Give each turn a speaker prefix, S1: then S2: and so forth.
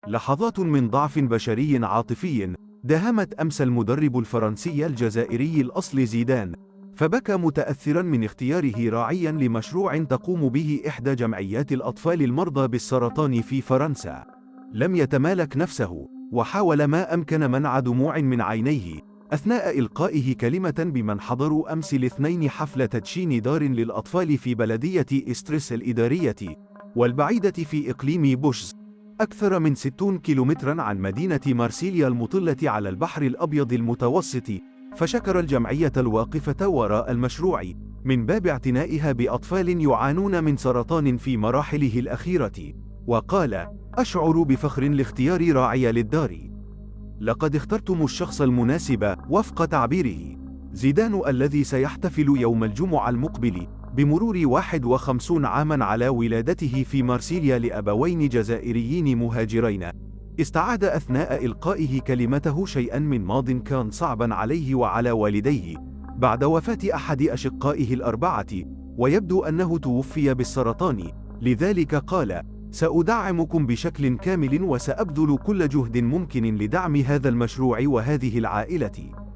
S1: لحظات من ضعف بشري عاطفي داهمت أمس المدرب الفرنسي الجزائري الأصل زيدان، فبكى متأثرا من اختياره راعيا لمشروع تقوم به إحدى جمعيات الأطفال المرضى بالسرطان في فرنسا. لم يتمالك نفسه، وحاول ما أمكن منع دموع من عينيه أثناء إلقائه كلمة بمن حضروا أمس الاثنين حفل تدشين دار للأطفال في بلدية إسترس الإدارية والبعيدة في إقليم بوشز، أكثر من 60 كيلومترا عن مدينة مارسيليا المطلة على البحر الأبيض المتوسط. فشكر الجمعية الواقفة وراء المشروع من باب اعتنائها بأطفال يعانون من سرطان في مراحله الأخيرة، وقال: أشعر بفخر لاختيار راعي للدار. لقد اخترتم الشخص المناسب وفق تعبيره. زيدان الذي سيحتفل يوم الجمعة المقبل بمرور 51 عاما على ولادته في مارسيليا لأبوين جزائريين مهاجرين، استعاد أثناء إلقائه كلمته شيئا من ماض كان صعبا عليه وعلى والديه بعد وفاة أحد أشقائه الأربعة، ويبدو أنه توفي بالسرطان. لذلك قال: سأدعمكم بشكل كامل وسأبذل كل جهد ممكن لدعم هذا المشروع وهذه العائلة.